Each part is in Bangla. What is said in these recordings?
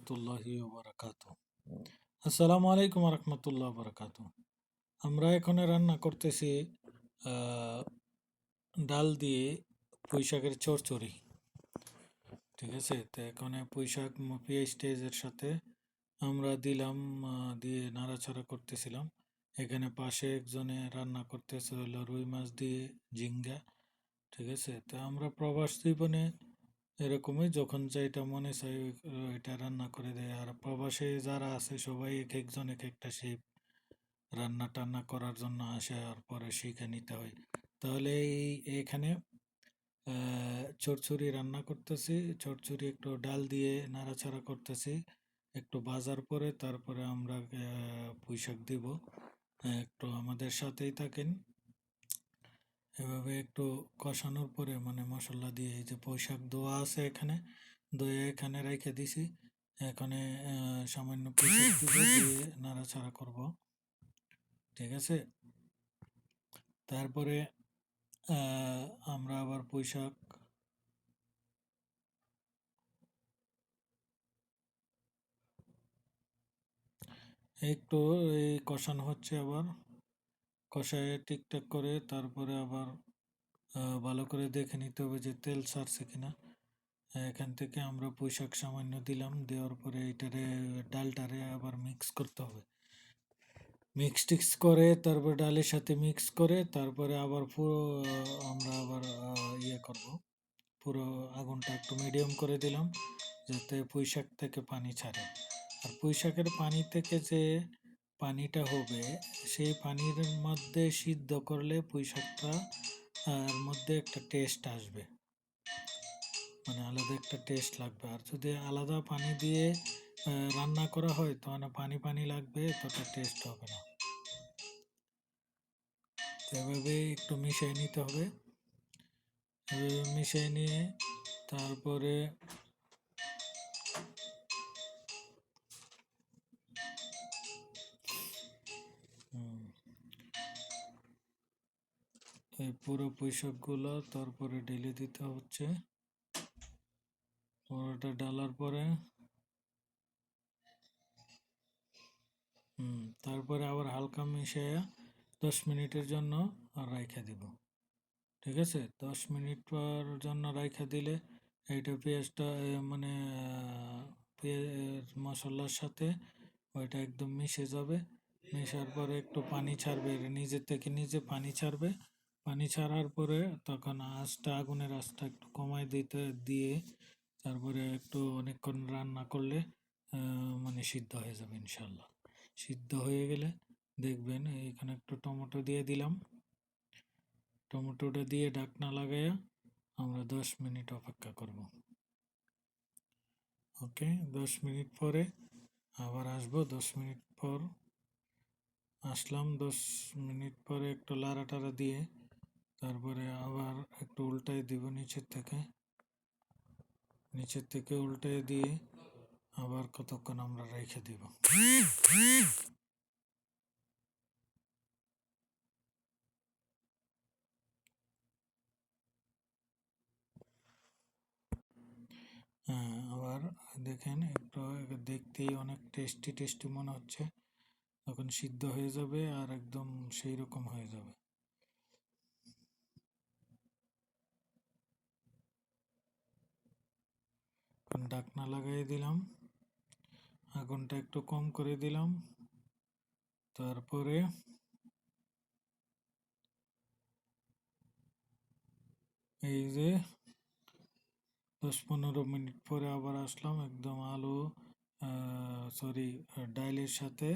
রহমতুল্লাহি ওয়া বারাকাতুহু। আসসালামু আলাইকুম ওয়া রাহমাতুল্লাহি ওয়া বারাকাতুহু। আমরা এখানে রান্না করতেছি আহ, ডাল দিয়ে পুঁই শাকের চচ্চড়ি। ঠিক আছে, তো এখানে পুঁই শাক পেঁয়াজ টেজের সাথে আমরা দিলাম, দিয়ে নাড়াচাড়া করতেছিলাম। এখানে পাশে একজনে রান্না করতেছে হলো রুই মাছ দিয়ে ঝিঙ্গা। ঠিক আছে, তো আমরা প্রবাস জীবনে এরকমই যখন যেটা মনে চাই ওইটা রান্না করে দেয়। আর প্রবাসে যারা আছে সবাই এক একজন এক একটা শেফ, রান্না টান্না করার জন্য আসে আর পরে শিখে নিতে হয়। তাহলে এখানে চচ্চড়ি রান্না করতেছি। চচ্চড়ি একটু ডাল দিয়ে নাড়াচাড়া করতেছি, একটু ভাজার পরে তারপরে আমরা পুঁই শাক দিব। একটু আমাদের সাথেই থাকেন। এভাবে একটু কষানোর পরে মানে মশলা দিয়ে এই যে পুঁই শাক ধোয়া আছে এখানে, ধুয়ে এখানে রেখে দিছি। এখানে সামান্য পুঁই শাক দিব, দিয়ে নাড়াচাড়া করব। ঠিক আছে, তারপরে আমরা আবার পুঁই শাক একটু এই কষানো হচ্ছে, আবার কষায় ঠিকঠাক করে তারপরে আবার ভালো করে দেখে নিতে হবে যে তেল ছাড়ছে কিনা। এখান থেকে আমরা পুঁই শাক সামান্য দিলাম, দেওয়ার পরে এইটারে ডালটারে আবার মিক্স করতে হবে। মিক্স টিক্স করে তারপর ডালের সাথে মিক্স করে তারপরে আবার পুরো আমরা আবার ইয়ে করব। পুরো আগুনটা একটু মিডিয়াম করে দিলাম যাতে পুঁই শাক থেকে পানি ছাড়ে। আর পুঁই শাকের পানি থেকে যে পানিটা হবে সেই পানির মধ্যে সিদ্ধ করলে পুঁই শাকটা এর মধ্যে একটা টেস্ট আসবে, মানে আলাদা একটা টেস্ট লাগবে। আর যদি আলাদা পানি দিয়ে রান্না করা হয় তাহলে পানি পানি লাগবে, ততটা টেস্ট হবে না। তো এভাবে একটু মিশিয়ে নিতে হবে। এভাবে মিশিয়ে নিয়ে তারপরে এই পুরো পুঁইশাকগুলো তারপরে ঢেলে দিতে হচ্ছে। পুরোটা ডালার পরে তারপরে আবার হালকা মিশিয়ে 10 মিনিটের জন্য রাইখা দিব। ঠিক আছে, 10 মিনিট পর জন্য রাইখা দিলে এইটা পেঁয়াজটা মানে পেঁয়াজ মশলার সাথে ওইটা একদম মিশে যাবে। মেশার পরে একটু পানি ছাড়বে, নিজের থেকে নিজে পানি ছাড়বে। পানি ছাড়ার পরে তখন আগুনের আঁচটা একটু কমায় দিয়ে তারপরে একটু অনেকক্ষণ রান্না করলে মানে সিদ্ধ হয়ে যাবে ইনশাল্লাহ। সিদ্ধ হয়ে গেলে দেখবেন এখানে একটু টমেটো দিয়ে দিলাম। টমেটোটা দিয়ে ঢাকনা লাগাইয়া আমরা 10 মিনিট অপেক্ষা করব। ওকে, 10 মিনিট পরে আবার আসবো। 10 মিনিট পর আসলাম, 10 মিনিট পরে একটু লাড়াটাড়া দিয়ে তারপরে আবার একটু উল্টাই দিব নিচের থেকে উল্টাই দিয়ে আবার কতক্ষণ আমরা রেখে দিব। হ্যাঁ, আবার দেখেন একটু দেখতেই অনেক টেস্টি টেস্টি মনে হচ্ছে। তখন সিদ্ধ হয়ে যাবে আর একদম সেই রকম হয়ে যাবে। ঢাকনা লাগাই দিলাম, আগুনটা একটু কম করে দিলাম। তারপরে এই যে 10-15 মিনিট পরে আবার আসলাম, একদম আলু সরি ডালের সাথে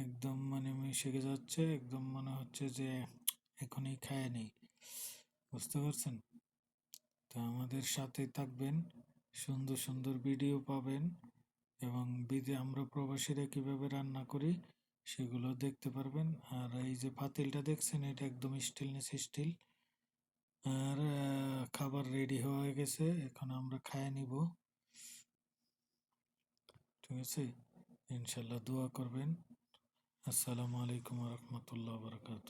একদম মানে মিশে যাচ্ছে, একদম মনে হচ্ছে যে এখনই খায় নেই। বুঝতে পারছেন? তো আমাদের সাথে থাকবেন, সুন্দর সুন্দর ভিডিও পাবেন এবং আমরা প্রবাসীরা কিভাবে রান্না করি সেগুলো দেখতে পারবেন। আর এই যে পাতিলটা দেখছেন এটা একদম স্টেনলেস স্টিল। আর খাবার রেডি হয়ে গেছে, এখন আমরা খায় নিব। ঠিক আছে, ইনশাল্লাহ দোয়া করবেন। আসসালামু আলাইকুম রহমতুল্লাহ বরকাত।